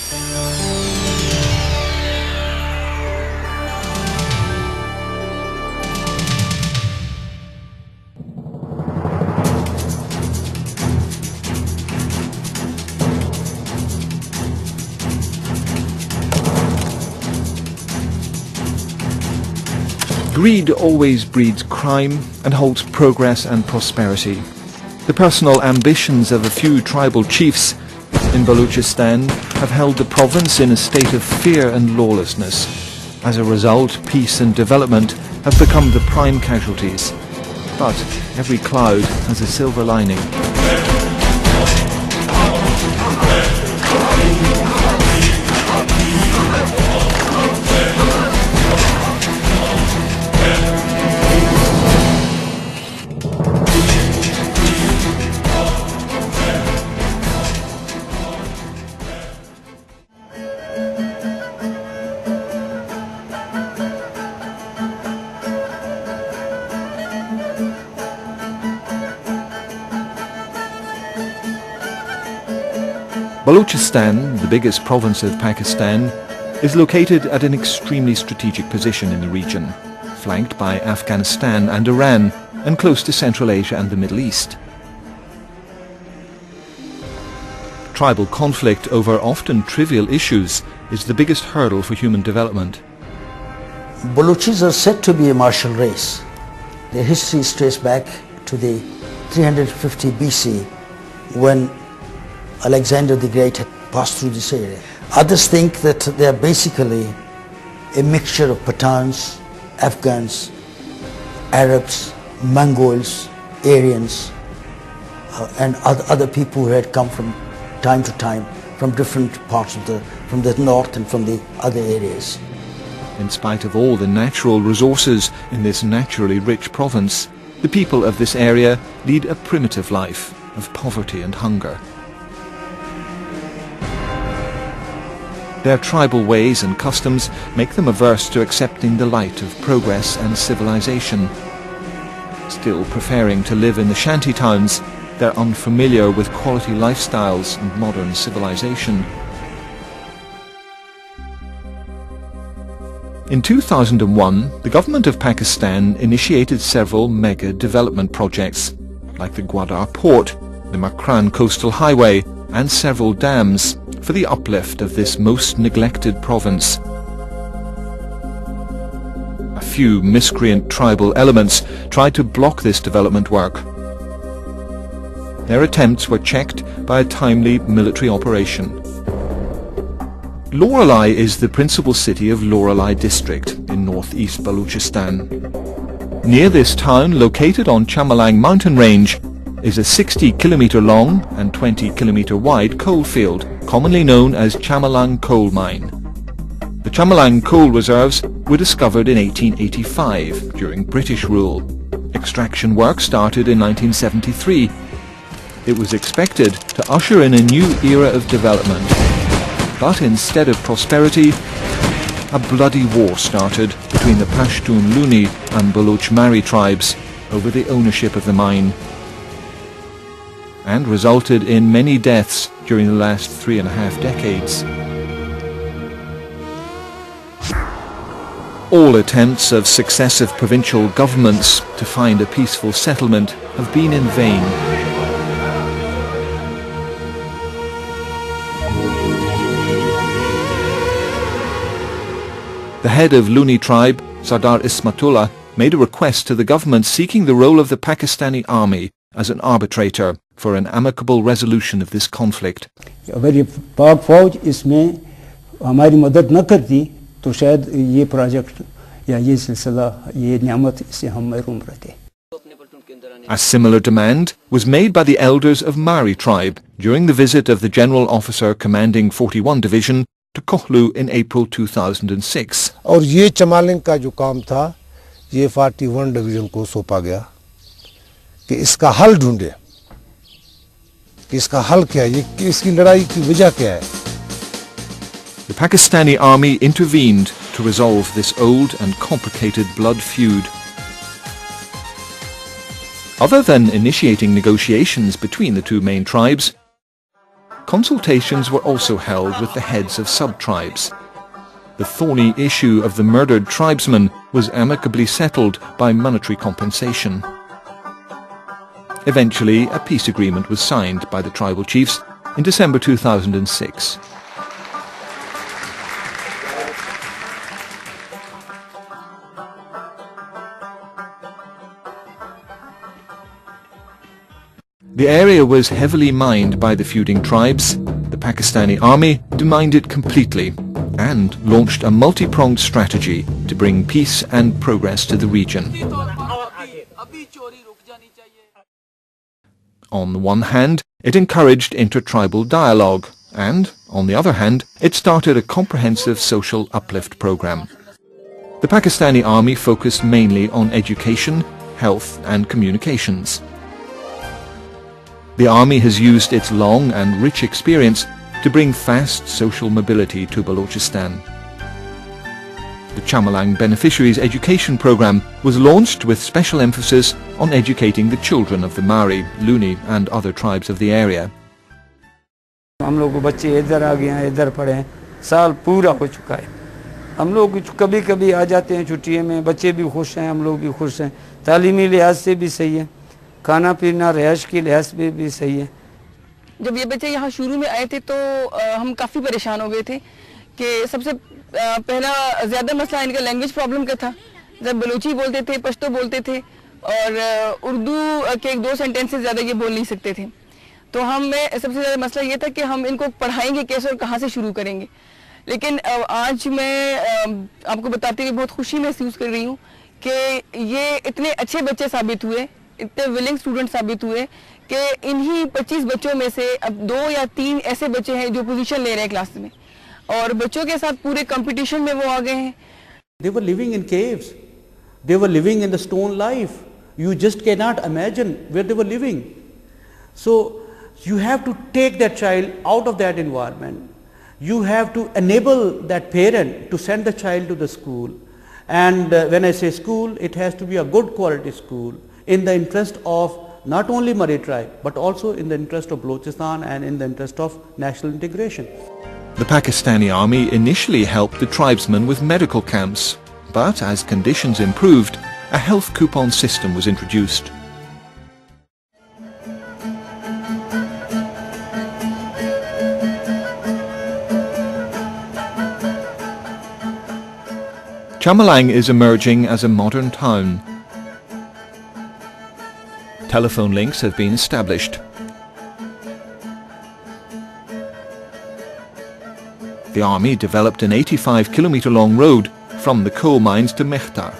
Greed always breeds crime and halts progress and prosperity. The personal ambitions of a few tribal chiefs in Balochistan have held the province in a state of fear and lawlessness. As a result, peace and development have become the prime casualties. But every cloud has a silver lining. Balochistan, the biggest province of Pakistan, is located at an extremely strategic position in the region, flanked by Afghanistan and Iran, and close to Central Asia and the Middle East. Tribal conflict over often trivial issues is the biggest hurdle for human development. Balochis are said to be a martial race. Their history is traced back to the 350 BC when Alexander the Great had passed through this area. Others think that they are basically a mixture of Pathans, Afghans, Arabs, Mongols, Aryans, and other people who had come from time to time from different parts of from the north and from the other areas. In spite of all the natural resources in this naturally rich province, the people of this area lead a primitive life of poverty and hunger. Their tribal ways and customs make them averse to accepting the light of progress and civilization. Still preferring to live in the shanty towns, they're unfamiliar with quality lifestyles and modern civilization. In 2001, the government of Pakistan initiated several mega development projects, like the Gwadar port, the Makran coastal highway, and several dams for the uplift of this most neglected province. A few miscreant tribal elements tried to block this development work. Their attempts were checked by a timely military operation. Loralai is the principal city of Loralai district in northeast Balochistan. Near this town, located on Chamalang mountain range, is a 60-kilometre long and 20-kilometre wide coal field, commonly known as Chamalang coal mine. The Chamalang coal reserves were discovered in 1885 during British rule. Extraction work started in 1973. It was expected to usher in a new era of development. But instead of prosperity, a bloody war started between the Pashtun Luni and Baloch Mari tribes over the ownership of the mine, and resulted in many deaths during the last 3.5 decades. All attempts of successive provincial governments to find a peaceful settlement have been in vain. The head of Luni tribe, Sardar Ismatullah, made a request to the government seeking the role of the Pakistani army as an arbitrator for an amicable resolution of this conflict. अगर ये पाक फौज इसमें हमारी मदद न करती तो शायद ये प्रोजेक्ट या ये सिलसिला ये नियामत से हम महरूम रहते. A similar demand was made by the elders of Mari tribe during the visit of the General Officer commanding 41 Division to Kohlu in April 2006. और ये चमालिंग का जो काम था ये 41 डिवीजन को सौंपा गया कि इसका हल ढूंढे, कि इसका हल क्या है, ये इसकी लड़ाई की वजह क्या है. The Pakistani army intervened to resolve this old and complicated blood feud. Other than initiating negotiations between the two main tribes, consultations were also held with the heads of sub-tribes. The thorny issue of the murdered tribesmen was amicably settled by monetary compensation. Eventually, a peace agreement was signed by the tribal chiefs in December 2006. The area was heavily mined by the feuding tribes. The Pakistani army demined it completely and launched a multi-pronged strategy to bring peace and progress to the region. On the one hand, it encouraged inter-tribal dialogue, and, on the other hand, it started a comprehensive social uplift program. The Pakistani army focused mainly on education, health and communications. The army has used its long and rich experience to bring fast social mobility to Balochistan. The Chamalang Beneficiaries Education Program was launched with special emphasis on educating the children of the Mari, Luni and other tribes of the area. हम लोग बच्चे इधर आ गए हैं, इधर पढ़े हैं, साल पूरा हो चुका है। हम लोग कभी कभी आ जाते हैं छुट्टियों में, बच्चे भी खुश हैं, हम लोग भी खुश हैं, तालीमी लिहाज से भी सही है, खाना पीना रिहाइश की लिहाज से भी सही है। जब ये बच्चे यहाँ शुरू में आए थे तो हम काफ़ी परेशान हो गए थे कि सबसे पहला ज़्यादा मसला इनका लैंग्वेज प्रॉब्लम का था। जब बलूची बोलते थे, पश्तो बोलते थे और उर्दू के एक दो सेंटेंसेस ज़्यादा ये बोल नहीं सकते थे। तो हमें सबसे ज़्यादा मसला ये था कि हम इनको पढ़ाएंगे कैसे और कहाँ से शुरू करेंगे। लेकिन आज मैं आपको बताते हुए बहुत खुशी महसूस कर रही हूँ कि ये इतने अच्छे बच्चे साबित हुए, इतने विलिंग स्टूडेंट साबित हुए कि इन्हीं 25 बच्चों में से अब 2 या 3 ऐसे बच्चे हैं जो पोजीशन ले रहे हैं क्लास में और बच्चों के साथ पूरे कंपटीशन में वो आ गए हैं। They were living in caves. They were living in the stone life. You just cannot imagine where they were living. So you have to take that child out of that environment. You have to enable that parent to send the child to the school. And when I say school, it has to be a good quality school in the interest of not only Mari tribe, but also in the interest of Balochistan and in the interest of national integration. The Pakistani army initially helped the tribesmen with medical camps, but as conditions improved, a health coupon system was introduced. Chamalang is emerging as a modern town. Telephone links have been established. The army developed an 85-kilometre long road from the coal mines to Mehtar.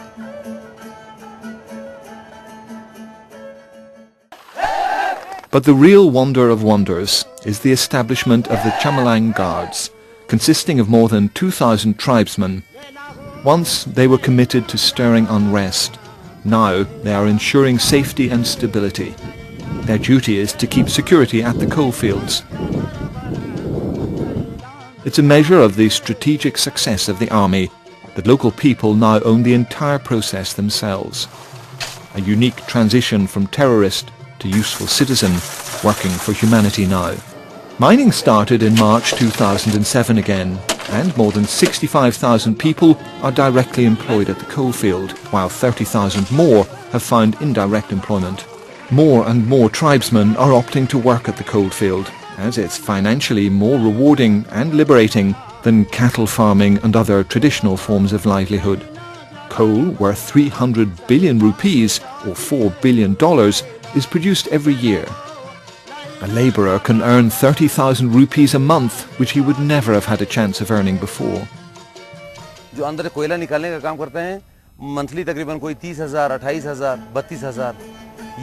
But the real wonder of wonders is the establishment of the Chamalang Guards, consisting of more than 2,000 tribesmen. Once they were committed to stirring unrest. Now they are ensuring safety and stability. Their duty is to keep security at the coalfields. It's a measure of the strategic success of the army that local people now own the entire process themselves. A unique transition from terrorist to useful citizen working for humanity now. Mining started in March 2007 again, and more than 65,000 people are directly employed at the coalfield, while 30,000 more have found indirect employment. More and more tribesmen are opting to work at the coalfield, as it's financially more rewarding and liberating than cattle farming and other traditional forms of livelihood. Coal, worth 300 billion rupees, or $4 billion, is produced every year. A labourer can earn 30,000 rupees a month, which he would never have had a chance of earning before. जो अंदर कोयला निकालने का काम करते हैं, monthly तकरीबन कोई 30,000, 28,000, 32,000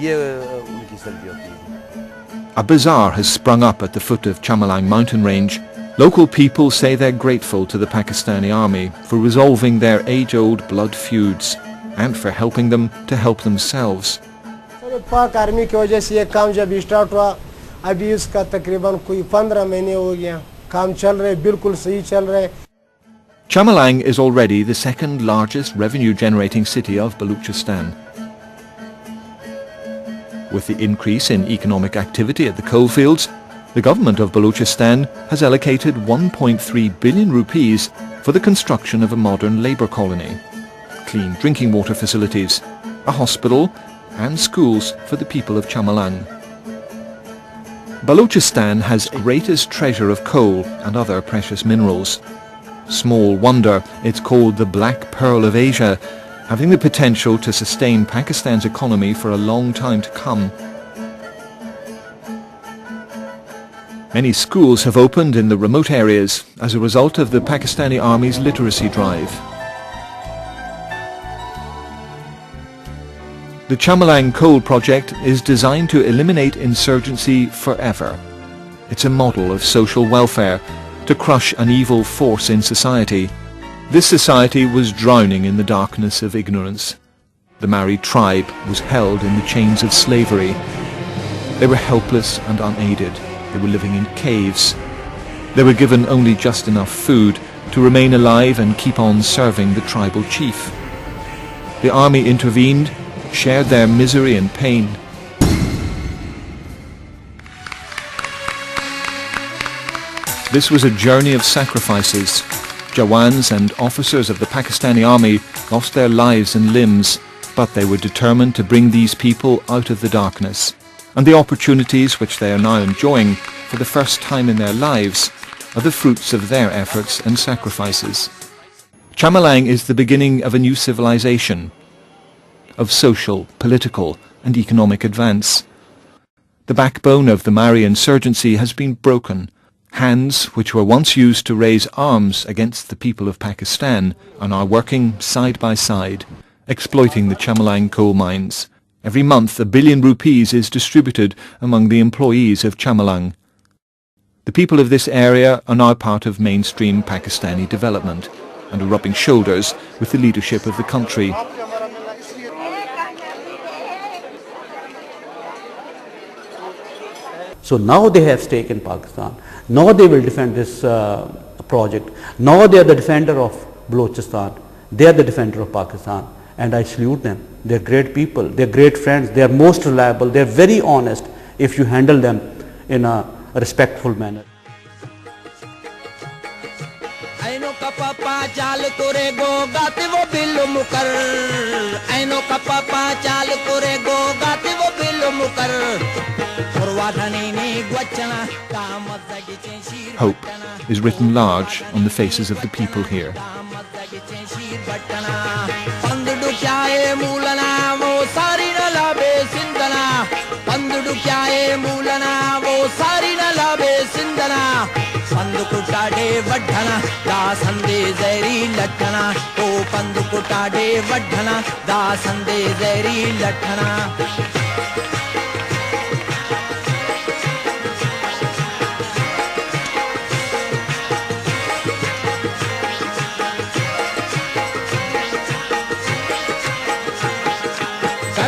ये उनकी सैलरी होती है. A bazaar has sprung up at the foot of Chamalang mountain range. Local people say they're grateful to the Pakistani army for resolving their age-old blood feuds and for helping them to help themselves. पाक army की वजह से ये काम जब start हुआ, अभी इसका तकरीबन कोई 15 महीने हो गया, काम चल रहे, बिल्कुल सही चल रहे. Chamalang is already the second largest revenue-generating city of Balochistan. With the increase in economic activity at the coalfields, The government of Balochistan has allocated 1.3 billion rupees for the construction of a modern labour colony, clean drinking water facilities, a hospital and schools for the people of Chamalang. Balochistan has greatest treasure of coal and other precious minerals. Small wonder it's called the Black Pearl of Asia, having the potential to sustain Pakistan's economy for a long time to come. Many schools have opened in the remote areas as a result of the Pakistani Army's literacy drive. The Chamalang coal project is designed to eliminate insurgency forever. It's a model of social welfare to crush an evil force in society. This society was drowning in the darkness of ignorance. The Mari tribe was held in the chains of slavery. They were helpless and unaided. They were living in caves. They were given only just enough food to remain alive and keep on serving the tribal chief. The army intervened, shared their misery and pain. This was a journey of sacrifices. Jawans and officers of the Pakistani army lost their lives and limbs, but they were determined to bring these people out of the darkness. And the opportunities which they are now enjoying for the first time in their lives are the fruits of their efforts and sacrifices. Chamalang is the beginning of a new civilization, of social, political and economic advance. The backbone of the Mari insurgency has been broken. Hands which were once used to raise arms against the people of Pakistan are now working side by side, exploiting the Chamalang coal mines. Every month $1 billion rupees is distributed among the employees of Chamalang. The people of this area are now part of mainstream Pakistani development and are rubbing shoulders with the leadership of the country. So now they have stake in Pakistan. Now they will defend this project. Now they are the defender of Balochistan. They are the defender of Pakistan. And I salute them. They are great people. They are great friends. They are most reliable. They are very honest if you handle them in a respectful manner. Hope is written large on the faces of the people here.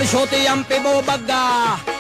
Shote yam pe bo bagga